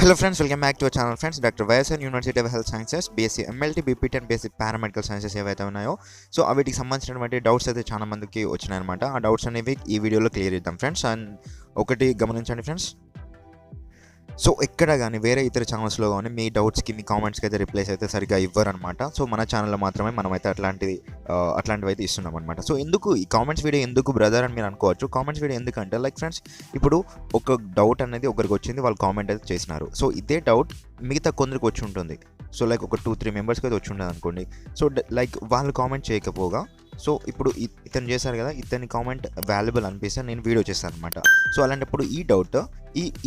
Hello friends, welcome back to our channel friends. Dr. YSN University of Health Sciences, BSc MLT, BPT and BSc Paramedical Sciences ఏవైతే ఉన్నాయో so వీటికి సంబంధించినటువంటి doubts అయితే చాలా మందికి వచ్చినాయన్నమాట. ఆ డౌట్స్ అనేవి ఈ వీడియోలో క్లియర్ చేద్దాం ఫ్రెండ్స్. అండ్ ఒకటి గమనించండి ఫ్రెండ్స్, సో ఎక్కడ కానీ వేరే ఇతర ఛానల్స్లో కానీ మీ డౌట్స్కి మీ కామెంట్స్కి అయితే రిప్లైస్ అయితే సరిగ్గా ఇవ్వరనమాట. సో మన ఛానల్లో మాత్రమే మనమైతే అట్లాంటివి అయితే ఇస్తున్నాం అనమాట. సో ఎందుకు ఈ కామెంట్స్ వీడియో ఎందుకు బ్రదర్ అని మీరు అనుకోవచ్చు. కామెంట్స్ వీడియో ఎందుకంటే లైక్ ఫ్రెండ్స్, ఇప్పుడు ఒక డౌట్ అనేది ఒకరికి వచ్చింది, వాళ్ళు కామెంట్ అయితే చేసినారు. సో ఇదే డౌట్ మిగతా కొందరికి వచ్చి ఉంటుంది. సో లైక్ ఒక 2-3 మెంబర్స్కి అయితే వచ్చి ఉండదు అనుకోండి. సో లైక్ వాళ్ళు కామెంట్ చేయకపోగా, సో ఇప్పుడు ఇతను చేశారు కదా, ఇతని కామెంట్ వాల్యుబుల్ అనిపిస్తే నేను వీడియో చేస్తాను అనమాట. సో అలాంటప్పుడు ఈ డౌట్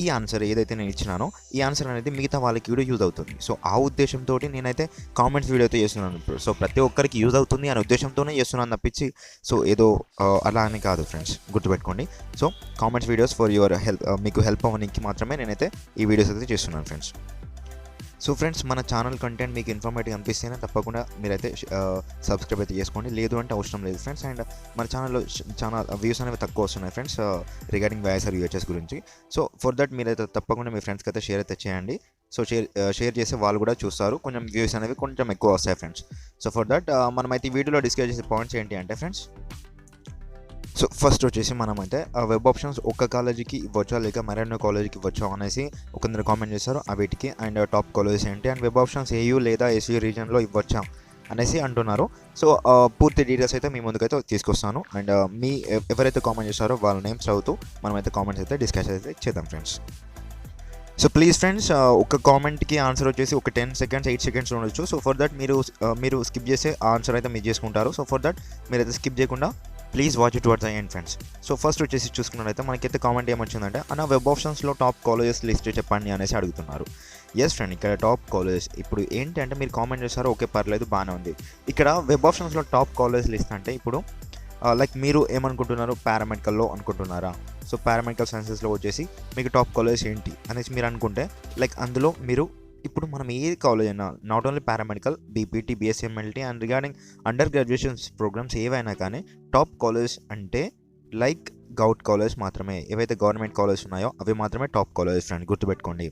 ఈ ఆన్సర్ ఏదైతే నేను ఇచ్చినానో ఈ ఆన్సర్ అనేది మిగతా వాళ్ళకి కూడా యూజ్ అవుతుంది. సో ఆ ఉద్దేశంతో నేనైతే కామెంట్స్ వీడియో అయితే చేస్తున్నాను. సో ప్రతి ఒక్కరికి యూజ్ అవుతుంది అనే ఉద్దేశంతోనే చేస్తున్నాను తప్పించి సో ఏదో అలా అని కాదు ఫ్రెండ్స్, గుర్తుపెట్టుకోండి. So comments videos for your help, మీకు హెల్ప్ అవ్వడానికి మాత్రమే నేనైతే ఈ వీడియోస్ అయితే చేస్తున్నాను ఫ్రెండ్స్. సో ఫ్రెండ్స్, మన ఛానల్ కంటెంట్ మీకు ఇన్ఫర్మేటివ్ అనిపిస్తేనే తప్పకుండా మీరైతే సబ్స్క్రైబ్ అయితే చేసుకోండి, లేదు అంటే అవసరం లేదు ఫ్రెండ్స్. అండ్ మన ఛానల్లో చాలా వ్యూస్ అనేవి తక్కువ వస్తున్నాయి ఫ్రెండ్స్ రిగార్డింగ్ వైఎస్ఆర్ యూహెచ్ఎస్ గురించి. సో ఫర్ దట్ మీరైతే తప్పకుండా మీ ఫ్రెండ్స్కి అయితే షేర్ అయితే చేయండి. సో షేర్ చేస్తే వాళ్ళు కూడా చూస్తారు, కొంచెం వ్యూస్ అనేవి కొంచెం ఎక్కువ వస్తాయి ఫ్రెండ్స్. సో ఫర్ దట్ మనమైతే ఈ వీడియోలో డిస్కస్ చేసే పాయింట్స్ ఏంటి అంటే ఫ్రెండ్స్, సో ఫస్ట్ వచ్చేసి మనమైతే వెబ్ ఆప్షన్స్ ఒక్క కాలేజీకి ఇవ్వచ్చా లేక మరెన్నో కాలేజీకి ఇవ్వచ్చా అనేసి కొందరు కామెంట్ చేస్తారు. వీటికి అండ్ టాప్ కాలేజెస్ ఏంటి, అండ్ వెబ్ ఆప్షన్స్ ఏయూ లేదా ఎస్యూ రీజన్లో ఇవ్వచ్చా అనేసి అంటున్నారు. సో పూర్తి డీటెయిల్స్ అయితే మీ ముందుకైతే తీసుకొస్తాను. అండ్ మీ ఎవరైతే కామెంట్ చేస్తారో వాళ్ళ నేమ్స్ చదువుతూ మనమైతే కామెంట్స్ అయితే డిస్కస్ అయితే చేద్దాం ఫ్రెండ్స్. సో ప్లీజ్ ఫ్రెండ్స్, ఒక కామెంట్కి ఆన్సర్ వచ్చేసి ఒక 10 సెకండ్స్ 8 సెకండ్స్ ఉండొచ్చు. సో ఫర్ దట్ మీరు స్కిప్ చేసే ఆన్సర్ అయితే మీరు చేసుకుంటారు. సో ఫర్ దట్ మీరైతే స్కిప్ చేయకుండా please watch it towards the end friends. So first వచ్చేసి చూసుకున్నట్లయితే మనకైతే కామెంట్ ఏమొచ్చిందంటే, అన్న వెబ్ ఆప్షన్స్లో టాప్ కాలేజెస్ లిస్ట్ చెప్పండి అనేసి అడుగుతున్నారు. ఎస్ ఫ్రెండ్, ఇక్కడ టాప్ కాలేజెస్ ఇప్పుడు ఏంటి అంటే మీరు కామెంట్ చేస్తారో ఓకే పర్లేదు బాగానే ఉంది. ఇక్కడ వెబ్ ఆప్షన్స్లో టాప్ కాలేజ్ లిస్ట్ అంటే ఇప్పుడు లైక్ మీరు ఏమనుకుంటున్నారు, పారామెడికల్లో అనుకుంటున్నారా? సో పారామెడికల్ సైన్సెస్లో వచ్చేసి మీకు టాప్ కాలేజ్ ఏంటి అనేసి మీరు అనుకుంటే లైక్ అందులో మీరు ఇప్పుడు మనం ఏ కాలేజ్ అయినా, not only paramedical, BPT, BSc MLT and regarding under graduations programs ఏవైనా కానీ టాప్ కాలేజ్ అంటే లైక్ గౌట్ కాలేజ్ మాత్రమే. ఏవైతే గవర్నమెంట్ కాలేజ్ ఉన్నాయో అవి మాత్రమే టాప్ కాలేజ్ ఫ్రెండ్, గుర్తుపెట్టుకోండి.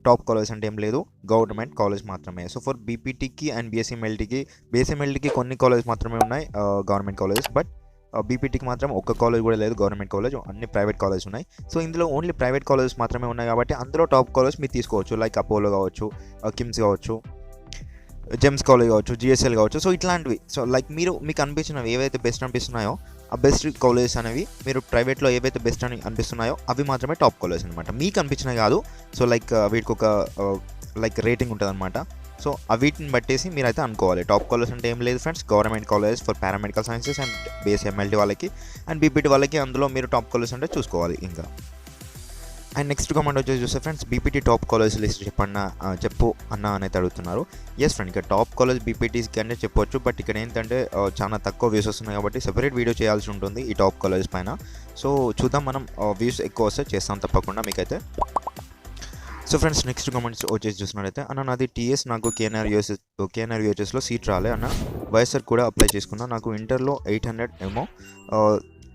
టాప్ కాలేజ్ అంటే ఏం లేదు, గవర్నమెంట్ కాలేజ్ మాత్రమే. సో ఫర్ బీపీటీకి అండ్ బీఎస్ఎంఎల్టీకి కొన్ని కాలేజ్ మాత్రమే ఉన్నాయి గవర్నమెంట్ కాలేజెస్, బట్ బీపీటీకి మాత్రం ఒక్క కాలేజ్ కూడా లేదు గవర్నమెంట్ కాలేజ్, అన్ని ప్రైవేట్ కాలేజ్ ఉన్నాయి. సో ఇందులో ఓన్లీ ప్రైవేట్ కాలేజెస్ మాత్రమే ఉన్నాయి కాబట్టి అందులో టాప్ కాలేజ్ మీరు తీసుకోవచ్చు. లైక్ అపోలో కావచ్చు, కిమ్స్ కావచ్చు, జెమ్స్ కాలేజ్ కావచ్చు, జిఎస్ఎల్ కావచ్చు. సో ఇట్లాంటివి. సో లైక్ మీకు అనిపించినవి ఏవైతే బెస్ట్ అనిపిస్తున్నాయో ఆ బెస్ట్ కాలేజెస్ అనేవి మీరు ప్రైవేట్లో ఏవైతే బెస్ట్ అని అనిపిస్తున్నాయో అవి మాత్రమే టాప్ కాలేజ్ అనమాట. మీకు అనిపించినవి కాదు. సో లైక్ వీటికి ఒక లైక్ రేటింగ్ ఉంటుంది అనమాట. సో వీటిని బట్టేసి మీరైతే అనుకోవాలి. టాప్ కాలేజ్ అంటే ఏం లేదు friends, government college for paramedical sciences and BSc MLT వాళ్ళకి అండ్ బీపీటీ వాళ్ళకి అందులో మీరు టాప్ కాలేజ్ అంటే చూసుకోవాలి. ఇంకా అండ్ నెక్స్ట్ కామెంట్ వచ్చేసి చూస్తే friends, BPT top college list చెప్పు అన్న అనేది అడుగుతున్నారు. ఎస్ ఫ్రెండ్, ఇక్కడ టాప్ కాలేజ్ బీపీటీస్కి అంటే చెప్పొచ్చు, బట్ ఇక్కడ ఏంటంటే చాలా తక్కువ వ్యూస్ వస్తున్నాయి కాబట్టి సెపరేట్ వీడియో చేయాల్సి ఉంటుంది ఈ టాప్ కాలేజ్ పైన. సో చూద్దాం, మనం వ్యూస్ ఎక్కువ వస్తే చేస్తాం తప్పకుండా మీకైతే. సో ఫ్రెండ్స్, నెక్స్ట్ కామెంట్స్ వచ్చేసి చూసినట్లయితే, అన్న నాది టీఎస్, నాకు కేఎన్ఆర్ యూహెచ్ఎస్లో సీట్ రాలే అన్న, వైఎస్ఆర్ కూడా అప్లై చేసుకున్నా, నాకు ఇంటర్లో 800 ఏమో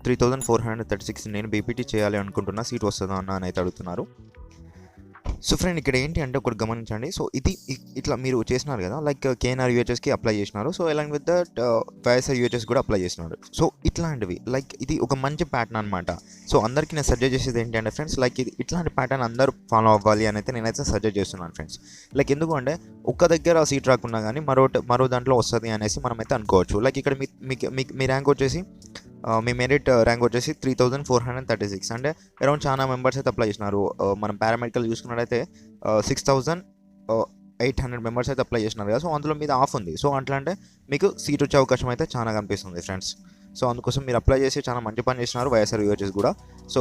3436 నేను బీపీటీ చేయాలి అనుకుంటున్నా, సీట్ వస్తుందా అన్న అని అయితే అడుగుతున్నారు. సో ఫ్రెండ్, ఇక్కడ ఏంటి అంటే ఒకటి గమనించండి. సో ఇది ఇట్లా మీరు చేసినారు కదా, లైక్ కేఎన్ఆర్ యూహెచ్ఎస్కి అప్లై చేసినారు. So along with that YSR UHS కూడా అప్లై చేసినారు. సో ఇట్లాంటివి లైక్ ఇది ఒక మంచి ప్యాటర్న్ అనమాట. సో అందరికీ నేను సజెస్ట్ చేసేది ఏంటి అంటే ఫ్రెండ్స్, లైక్ ఇది ఇట్లాంటి ప్యాటర్న్ అందరూ ఫాలో అవ్వాలి అని అయితే నేనైతే సజెస్ట్ చేస్తున్నాను ఫ్రెండ్స్. లైక్ ఎందుకు అంటే ఒక్క దగ్గర సీట్ రాకున్నా కానీ మరో దాంట్లో వస్తుంది అనేసి మనమైతే అనుకోవచ్చు. లైక్ ఇక్కడ మీ ర్యాంక్ వచ్చేసి మీ మెరిట్ ర్యాంక్ వచ్చేసి 3436 అంటే అరౌండ్ చాలా మెంబర్స్ అయితే అప్లై చేసినారు. మనం పారామెడికల్ చూసుకున్నట్టయితే 6800 మెంబర్స్ అయితే అప్లై చేసినారు కదా. సో అందులో మీద ఆఫ్ ఉంది. సో అట్లా అంటే మీకు సీట్ వచ్చే అవకాశం అయితే చాలా కనిపిస్తుంది ఫ్రెండ్స్. సో అందుకోసం మీరు అప్లై చేసి చాలా మంచి పని చేసినారు వైఎస్ఆర్ యూహెచ్ఎస్ కూడా. సో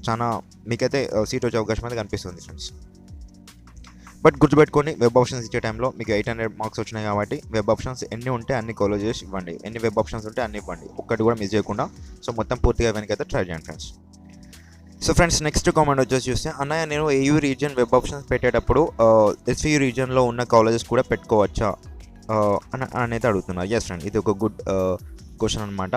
చాలా మీకైతే సీట్ వచ్చే అవకాశం అయితే కనిపిస్తుంది ఫ్రెండ్స్. బట్ గుర్తుపెట్టుకోండి, వెబ్ ఆప్షన్స్ ఇచ్చే టైంలో మీకు 800 మార్క్స్ వచ్చినాయి కాబట్టి వెబ్ ఆప్షన్స్ ఎన్ని ఉంటే అన్ని కాలేజెస్ ఇవ్వండి, ఎన్ని వెబ్ ఆప్షన్స్ ఉంటే అన్ని ఇవ్వండి, ఒక్కటి కూడా మిస్ చేయకుండా. సో మొత్తం పూర్తిగా వెనకైతే ట్రై చేయండి friends. So friends, next comment వచ్చేసి చూస్తే, అన్నయ్య నేను ఏయూ రీజియన్ వెబ్ ఆప్షన్స్ పెట్టేటప్పుడు ఎస్యూ రీజియన్లో ఉన్న కాలేజెస్ కూడా పెట్టుకోవచ్చా అని అనేది అడుగుతున్నారు. ఎస్ ఫ్రెండ్, ఇది ఒక గుడ్ క్వశ్చన్ అనమాట.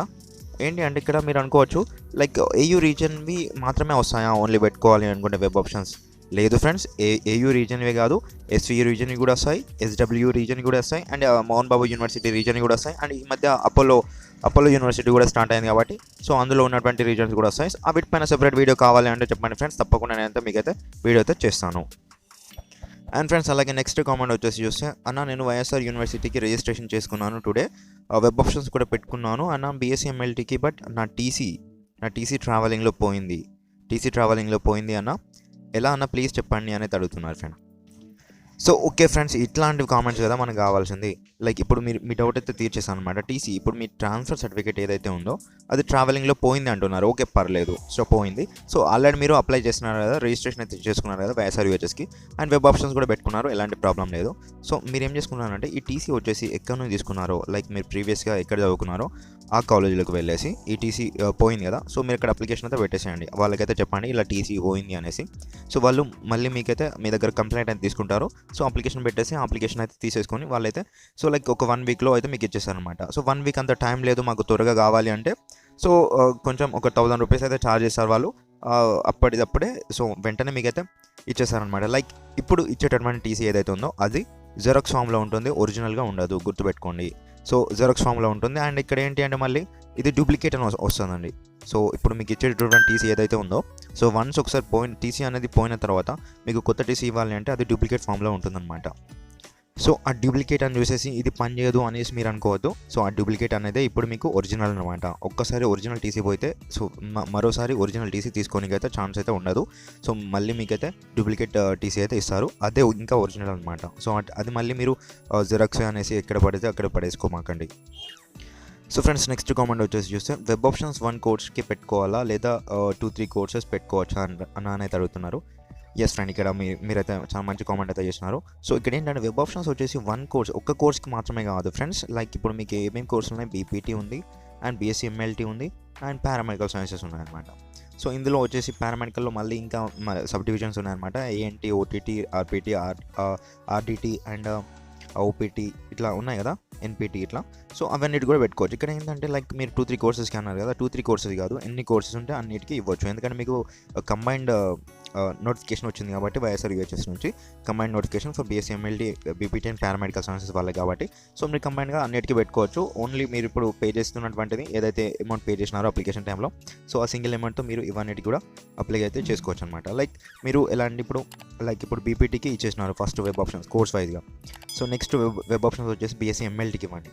ఏంటి అంటే ఇక్కడ మీరు అనుకోవచ్చు లైక్ ఏయూ రీజియన్వి మాత్రమే వస్తాయా ఓన్లీ పెట్టుకోవాలి అనుకుంటే వెబ్ ఆప్షన్స్, లేదు ఫ్రెండ్స్, ఏయూ రీజన్వే కాదు, ఎస్వి రీజన్ కూడా వస్తాయి, ఎస్డబ్ల్యూ రీజన్ కూడా వస్తాయి, and Mohan Babu university reason కూడా వస్తాయి, అండ్ ఈ మధ్య అపోలో యూనివర్సిటీ కూడా స్టార్ట్ అయింది కాబట్టి సో అందులో ఉన్నటువంటి రీజన్స్ కూడా వస్తాయి. ఆ వీటిపైన సెపరేట్ వీడియో కావాలి అంటే చెప్పండి ఫ్రెండ్స్, తప్పకుండా నేనైతే మీకైతే వీడియో అయితే చేస్తాను. అండ్ ఫ్రెండ్స్ అలాగే నెక్స్ట్ కామెంట్ వచ్చేసి చూస్తే, అన్న నేను వైఎస్ఆర్ యూనివర్సిటీకి రిజిస్ట్రేషన్ చేసుకున్నాను టుడే, వెబ్ ఆప్షన్స్ కూడా పెట్టుకున్నాను అన్న బీఎస్సీ ఎంఎల్టీకి, బట్ నా టీసీ ట్రావెలింగ్లో పోయింది అన్న, ఎలా అన్న ప్లీజ్ చెప్పండి అనేది అడుగుతున్నారు ఫ్రెండ్. సో ఓకే ఫ్రెండ్స్, ఇట్లాంటి కామెంట్స్ కదా మనకు కావాల్సింది. లైక్ ఇప్పుడు మీ డౌట్ అయితే తీర్చేసాను అనమాట. టీసీ ఇప్పుడు మీ ట్రాన్స్ఫర్ సర్టిఫికేట్ ఏదైతే ఉందో అది ట్రావెలింగ్లో పోయింది అంటున్నారు. ఓకే పర్లేదు, సో పోయింది. సో ఆల్రెడీ మీరు అప్లై చేస్తున్నారు కదా, రిజిస్ట్రేషన్ అయితే చేసుకున్నారు కదా వైఎస్ఆర్ యూహెచ్ఎస్కి, అండ్ వెబ్ ఆప్షన్స్ కూడా పెట్టుకున్నారు, ఎలాంటి ప్రాబ్లం లేదు. సో మీరు ఏం చేసుకున్నారంటే ఈ టీసీ వచ్చేసి ఎక్కడ నుంచి తీసుకున్నారో, లైక్ మీరు ప్రీవియస్గా ఎక్కడ చదువుకున్నారో ఆ కాలేజీలోకి వెళ్ళేసి ఈ టీసీ పోయింది కదా, సో మీరు ఇక్కడ అప్లికేషన్ అయితే పెట్టేసేయండి. వాళ్ళకైతే చెప్పండి ఇలా టీసీ పోయింది అనేసి. సో వాళ్ళు మళ్ళీ మీకైతే మీ దగ్గర కంప్లైంట్ అయితే తీసుకుంటారు. సో అప్లికేషన్ పెట్టేసి అప్లికేషన్ అయితే తీసేసుకొని వాళ్ళైతే సో లైక్ ఒక 1 వీక్లో అయితే మీకు ఇచ్చేస్తారనమాట. సో 1 వీక్ అంత టైం లేదు మాకు త్వరగా కావాలి అంటే, సో కొంచెం ఒక 1000 రూపీస్ అయితే ఛార్జ్ చేస్తారు వాళ్ళు అప్పటిదప్పుడే. సో వెంటనే మీకైతే ఇచ్చేస్తారనమాట. లైక్ ఇప్పుడు ఇచ్చేటటువంటి టీసీ ఏదైతే ఉందో అది జెరాక్స్ ఫామ్లో ఉంటుంది, ఒరిజినల్గా ఉండదు, గుర్తుపెట్టుకోండి. సో జెరాక్స్ ఫామ్లో ఉంటుంది. అండ్ ఇక్కడ ఏంటి అంటే మళ్ళీ ఇది డూప్లికేట్ అని వస్తుందండి. సో ఇప్పుడు మీకు ఇచ్చేటటువంటి టీసీ ఏదైతే ఉందో, సో వన్స్ ఒకసారి టీసీ అనేది పోయిన తర్వాత మీకు కొత్త టీసీ ఇవ్వాలి అంటే అది డూప్లికేట్ ఫామ్లో ఉంటుందన్నమాట. సో ఆ డూప్లికేట్ అని చూసేసి ఇది పని చేయదు అనేసి మీరు అనుకోవద్దు. సో ఆ డూప్లికేట్ అనేది ఇప్పుడు మీకు ఒరిజినల్ అనమాట. ఒక్కసారి ఒరిజినల్ టీసీ పోతే సో మరోసారి ఒరిజినల్ టీసీ తీసుకోనికి అయితే ఛాన్స్ అయితే ఉండదు. సో మళ్ళీ మీకైతే డూప్లికేట్ టీసీ అయితే ఇస్తారు, అదే ఇంకా ఒరిజినల్ అనమాట. సో అది మళ్ళీ మీరు జెరాక్స్ అనేసి ఎక్కడ పడితే అక్కడ పడేసుకోమాకండి. సో ఫ్రెండ్స్ నెక్స్ట్ కామెంట్ వచ్చేసి చూస్తే, వెబ్ ఆప్షన్స్ 1 కోర్స్కి పెట్టుకోవాలా లేదా 2-3 కోర్సెస్ పెట్టుకోవచ్చా అని అయితే అడుగుతున్నారు. ఎస్ ఫ్రెండ్, ఇక్కడ మీరైతే చాలా మంచి కామెంట్ అయితే చేస్తున్నారు. సో ఇక్కడ ఏంటంటే వెబ్ ఆప్షన్స్ వచ్చేసి 1 కోర్స్, ఒక్క కోర్స్కి మాత్రమే కాదు ఫ్రెండ్స్. లైక్ ఇప్పుడు మీకు ఏమేమి కోర్సులు ఉన్నాయి, బీపీటీ ఉంది, అండ్ బీఎస్సీ ఎంఎల్టీ ఉంది, అండ్ పారామెడికల్ సైన్సెస్ ఉన్నాయన్నమాట. సో ఇందులో వచ్చేసి పారామెడికల్లో మళ్ళీ ఇంకా సబ్ డివిజన్స్ ఉన్నాయన్నమాట. ANT, OTT, RPT, RDT and OPT ఇట్లా ఉన్నాయి కదా, ఎన్పీటీ ఇట్లా. సో అవన్నిటి కూడా పెట్టుకోవచ్చు. ఇక్కడ ఏంటంటే లైక్ మీరు 2-3 కోర్సెస్కి అన్నారు కదా, 2-3 కోర్సెస్ కాదు, ఎన్ని కోర్సెస్ ఉంటే అన్నిటికీ ఇవ్వచ్చు. ఎందుకంటే మీకు కంబైన్డ్ నోటిఫికేషన్ వచ్చింది కాబట్టి వైఎస్ఆర్ యూహెచ్ఎస్ నుంచి combined notification for BSc MLT, BPT and paramedical sciences వాళ్ళకి కాబట్టి సో మీరు కంబైన్డ్గా అన్నిటికీ పెట్టుకోవచ్చు. ఓన్లీ మీరు ఇప్పుడు పే చేస్తున్నటువంటిది ఏదైతే అమౌంట్ పే చేసినారో అప్లికేషన్ టైంలో, సో ఆ సింగిల్ అమౌంట్తో మీరు ఇవన్నిటికి కూడా అప్లై అయితే చేసుకోవచ్చు అనమాట. లైక్ మీరు ఎలా అంటే ఇప్పుడు బీపీటీకి ఇచ్చేసినారు ఫస్ట్ వెబ్ ఆప్షన్స్ కోర్స్ వైజ్గా. సో నెక్స్ట్ వెబ్ ఆప్షన్స్ వచ్చేసి బీఎస్సీ ఎంఎల్టీకి ఇవ్వండి.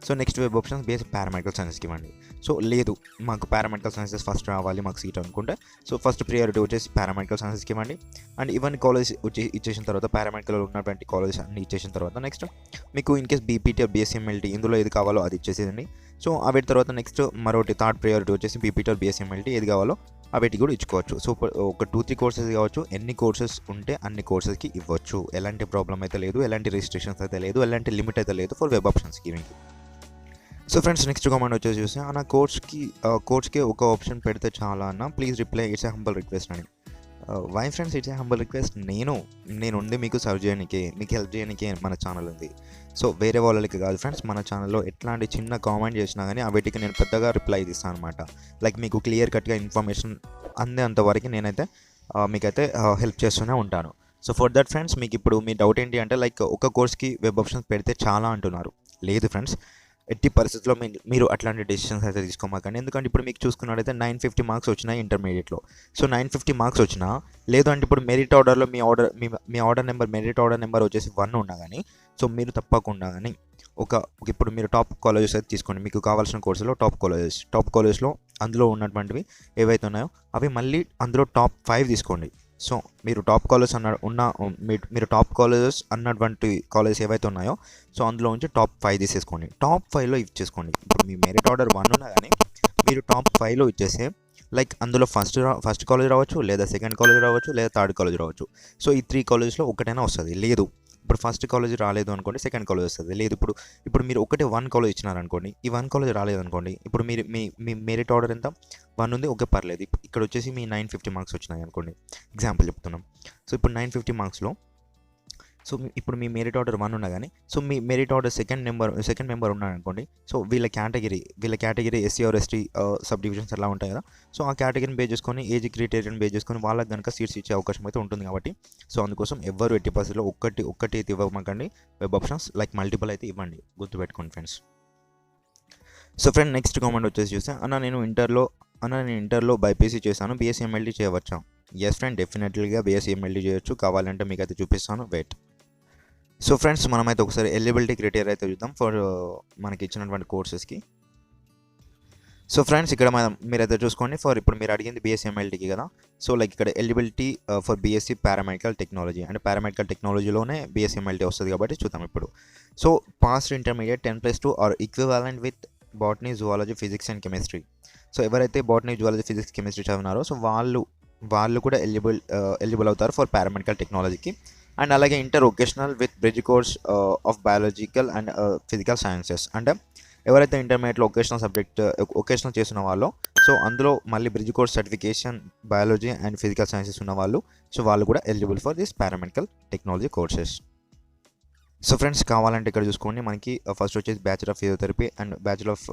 So next web options BSc paramedical సైన్సెస్కి ఇవ్వండి. సో లేదు మాకు పారామెడికల్ సైన్సెస్ ఫస్ట్ రావాలి మాకు సీట్ అనుకుంటే, సో ఫస్ట్ ప్రియారిటీ వచ్చేసి పారామెడికల్ సైన్సెస్కి ఇవ్వండి. అండ్ ఇవన్నీ కాలేజ్ ఇచ్చేసిన తర్వాత, పారామెడికల్ ఉన్నటువంటి కాలేజెస్ అన్ని ఇచ్చేసిన తర్వాత నెక్స్ట్ మీకు in case BPT, BSc MLT ఇందులో ఏది కావాలో అది ఇచ్చేసేయండి. సో వీటి తర్వాత నెక్స్ట్ మరొకటి థర్డ్ ప్రియారిటీ వచ్చేసి బీపీటీ, బీఎస్సీ ఎంఎల్టీ ఏది కావాలో వీటికి కూడా ఇచ్చుకోవచ్చు. సో ఒక 2-3 కోర్సెస్ కావచ్చు, ఎన్ని కోర్సెస్ ఉంటే అన్ని కోర్సెస్కి ఇవ్వచ్చు. ఎలాంటి ప్రాబ్లం అయితే లేదు, ఎలాంటి రిస్ట్రిక్షన్స్ అయితే లేదు, ఎలాంటి లిమిట్ అయితే లేదు for web options giving. So friends next comment వచ్చేసి చూస్తే, నా కోర్స్కి ఒక ఆప్షన్ పెడితే చాలా అన్న, please reply, it's a humble request అని. Why friends it's a humble request? నేను ఉండి మీకు సర్వ్ చేయడానికి, మీకు హెల్ప్ చేయడానికి మన ఛానల్ ఉంది. సో వేరే వాళ్ళకి కాదు ఫ్రెండ్స్, మన ఛానల్లో ఎట్లాంటి చిన్న కామెంట్ చేసినా కానీ వీటికి నేను పెద్దగా రిప్లై ఇస్తాను అనమాట. లైక్ మీకు క్లియర్ కట్గా ఇన్ఫర్మేషన్ అంతవరకు నేనైతే మీకైతే హెల్ప్ చేస్తూనే ఉంటాను. సో ఫర్ దట్ ఫ్రెండ్స్, మీకు ఇప్పుడు మీ డౌట్ ఏంటి అంటే లైక్ ఒక కోర్స్కి వెబ్ ఆప్షన్స్ పెడితే చాలా అంటున్నారు. లేదు ఫ్రెండ్స్, ఎట్టి పరిస్థితుల్లో మీరు అట్లాంటి డెసిషన్స్ అయితే తీసుకోమాకండి. ఎందుకంటే ఇప్పుడు మీకు చూసుకున్నట్టయితే 950 మార్క్స్ వచ్చినాయి ఇంటర్మీడియట్లో. సో 950 మార్క్స్ వచ్చినా లేదు అంటే ఇప్పుడు మెరిట్ ఆర్డర్లో మీ order number, merit order number వచ్చేసి 1 ఉన్నా కానీ సో మీరు తప్పకుండా కానీ ఇప్పుడు మీరు టాప్ కాలేజెస్ అయితే తీసుకోండి. మీకు కావాల్సిన కోర్సులో టాప్ కాలేజెస్లో అందులో ఉన్నటువంటివి ఏవైతే ఉన్నాయో అవి మళ్ళీ అందులో టాప్ 5 తీసుకోండి. సో మీరు టాప్ కాలేజెస్ మీరు టాప్ కాలేజెస్ అన్నటువంటి కాలేజెస్ ఏవైతే ఉన్నాయో సో అందులో నుంచి టాప్ 5 తీసేసుకోండి. టాప్ 5లో ఇచ్చేసుకోండి. ఇప్పుడు మీ మెరిట్ ఆర్డర్ 1 ఉన్నా కానీ మీరు టాప్ 5లో ఇచ్చేస్తే లైక్ అందులో ఫస్ట్ కాలేజ్ రావచ్చు, లేదా సెకండ్ కాలేజ్ రావచ్చు, లేదా థర్డ్ కాలేజ్ రావచ్చు. సో ఈ 3 కాలేజ్లో ఒకటైనా వస్తుంది. లేదు ఇప్పుడు ఫస్ట్ కాలేజ్ రాలేదు అనుకోండి, సెకండ్ కాలేజ్ వస్తుంది. లేదు ఇప్పుడు మీరు 1 కాలేజ్ ఇచ్చినారనుకోండి, ఈ 1 కాలేజ్ రాలేదనుకోండి, ఇప్పుడు మీరు మీ మెరిట్ ఆర్డర్ ఎంత 1 ఉంది, ఓకే పర్లేదు. ఇక్కడ వచ్చేసి మీ 950 మార్క్స్ వచ్చినాయి అనుకోండి, ఎగ్జాంపుల్ చెప్తున్నాం. సో ఇప్పుడు 950 మార్క్స్లో సో ఇప్పుడు మీ మెరిట్ ఆర్డర్ 1 ఉన్నా కానీ సో మీ మెరిట్ ఆర్డర్ సెకండ్ మెంబర్ ఉన్నాడు అనుకోండి. సో వీళ్ళ category SC are ST sub divisions అలా ఉంటాయి కదా. సో ఆ కేటగిరీని బేస్ చేసుకొని ఏజ్ క్రైటీరియాని బేస్ చేసుకొని వాళ్ళకి కనుక సీట్స్ ఇచ్చే అవకాశం అయితే ఉంటుంది కాబట్టి సో అందుకోసం ఎవ్వరు 80%లో ఒక్కటి అయితే ఇవ్వమాకండి. వెబ్ ఆప్షన్స్ లైక్ మల్టిపుల్ అయితే ఇవ్వండి, గుర్తుపెట్టుకోండి friends. So friend next comment వచ్చేసి చూస్తే నేను ఇంటర్లో బైపీసీ చేశాను, బీఎస్సీ ఎంఎల్టీ చేయవచ్చా? ఎస్ ఫ్రెండ్, డెఫినెట్లీగా బీఎస్సీ ఎంఎల్టీ చేయొచ్చు. కావాలంటే మీకు అయితే చూపిస్తాను, వెయిట్. సో ఫ్రెండ్స్ మనమైతే ఒకసారి ఎలిజిబిలిటీ క్రైటీరియా అయితే చూద్దాం ఫర్ మనకి ఇచ్చినటువంటి కోర్సెస్కి. సో ఫ్రెండ్స్ ఇక్కడ మీరైతే చూసుకోండి, ఫర్ ఇప్పుడు మీరు అడిగింది బీఎస్సీ ఎంఎల్టీకి కదా. సో లైక్ ఇక్కడ eligibility for BSc paramedical technology, అంటే పారామెడికల్ టెక్నాలజీలోనే బీఎస్సీ ఎంఎల్టీ వస్తుంది కాబట్టి చూద్దాం ఇప్పుడు. So passed intermediate 10+2 or equivalent with botany, zoology, physics and chemistry. So ఎవరైతే బాటనీ, జువాలజీ, ఫిజిక్స్, కెమిస్ట్రీ చదివినారో సో వాళ్ళు కూడా ఎలిజిబుల్ అవుతారు ఫర్ పారామెడికల్ టెక్నాలజీకి. అండ్ అలాగే inter vocational with bridge course of biological and physical sciences, అంటే ఎవరైతే ఇంటర్మీడియట్లో వొకేషనల్ చేసిన వాళ్ళు సో అందులో మళ్ళీ bridge course certification biology and physical sciences ఉన్న వాళ్ళు సో వాళ్ళు కూడా eligible for this paramedical technology courses. So friends కావాలంటే ఇక్కడ చూసుకోండి, మనకి ఫస్ట్ వచ్చేసి bachelor of physiotherapy and bachelor of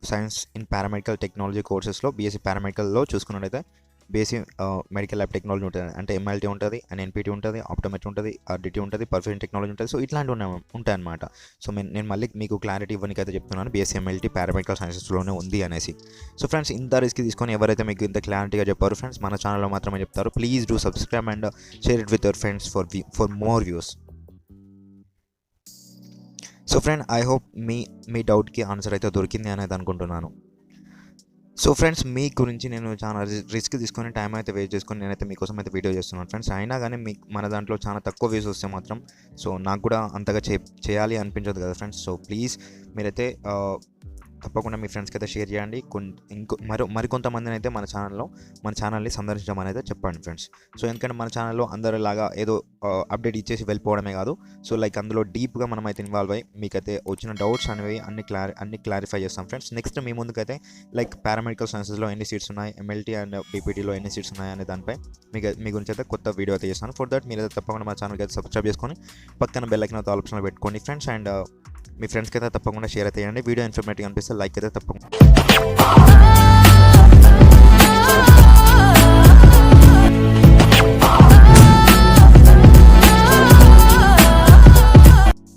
science in paramedical technology కోర్సెస్లో బీఎస్సీ పారామెడికల్లో చూసుకున్నట్టయితే బీఎస్సీ మెడికల్ ల్యాబ్ టెక్నాలజీ ఉంటుంది, అంటే ఎంఎల్టీ ఉంటుంది అండ్ ఎన్పీటీ ఉంటుంది, ఆప్టోమెట్రీ ఉంటుంది, ఆర్డిటీ ఉంటుంది, పర్ఫెక్షన్ టెక్నాలజీ ఉంటుంది. సో ఇట్లాంటివి ఉంటాయన్నమాట. సో నేను మళ్ళీ మీకు క్లారిటీ ఇవ్వడానికి అయితే చెప్తున్నాను, బీఎస్సీ ఎంఎల్టీ పారామెడికల్ సైన్సెస్లోనే ఉంది అనేసి. సో ఫ్రెండ్స్ ఇంత రిస్క్ తీసుకొని ఎవరైతే మీకు ఇంత క్లారిటీగా చెప్పారు ఫ్రెండ్స్, మన ఛానల్లో మాత్రమే చెప్తారు. Please do subscribe and share it with your friends for more views. So friend I hope మీ డౌట్కి ఆన్సర్ అయితే దొరికింది అనేది అనుకుంటున్నాను. సో ఫ్రెండ్స్ మీ గురించి నేను చాలా రిస్క్ తీసుకొని టైం అయితే వేస్ట్ చేసుకొని నేనైతే మీకోసం అయితే వీడియో చేస్తున్నాను ఫ్రెండ్స్. అయినా కానీ మన దాంట్లో చాలా తక్కువ వ్యూస్ వస్తే మాత్రం సో నాకు కూడా అంతగా చేయాలి అనిపించదు కదా ఫ్రెండ్స్. సో ప్లీజ్ మీరైతే తప్పకుండా మీ ఫ్రెండ్స్కి అయితే షేర్ చేయండి. మరికొంతమందిని అయితే మన ఛానల్ని సందర్శించమని అయితే చెప్పండి ఫ్రెండ్స్. సో ఎందుకంటే మన ఛానల్లో అందరిలాగా ఏదో అప్డేట్ ఇచ్చేసి వెళ్ళిపోవడమే కాదు. సో లైక్ అందులో డీప్గా మనం అయితే ఇన్వాల్వ్ అయ్యి మీకైతే వచ్చిన డౌట్స్ అనేవి అన్ని క్లారిఫై చేస్తాం ఫ్రెండ్స్. నెక్స్ట్ మీ ముందుకైతే లైక్ పారామెడికల్ సైన్సెస్లో ఎన్ని సీట్స్ ఉన్నాయి, ఎంఎల్టీ అండ్ పీపీటీలో ఎన్ని సీట్స్ ఉన్నాయి అనే దానిపై మీ గురించి అయితే కొత్త వీడియో అయితే చేస్తాను. ఫర్ దట్ మీరు అయితే తప్పకుండా మన ఛానల్కి అయితే సబ్స్క్రైబ్ చేసుకొని పక్కన బెల్ ఐకాన్ అయితే ఆప్షన్లో పెట్టుకోండి ఫ్రెండ్స్. అండ్ మీ ఫ్రెండ్స్కి అయితే తప్పకుండా షేర్ అయితే చేయండి. వీడియో ఇన్ఫర్మేటివ్ అనిపిస్తే లైక్ అయితే తప్పకుండా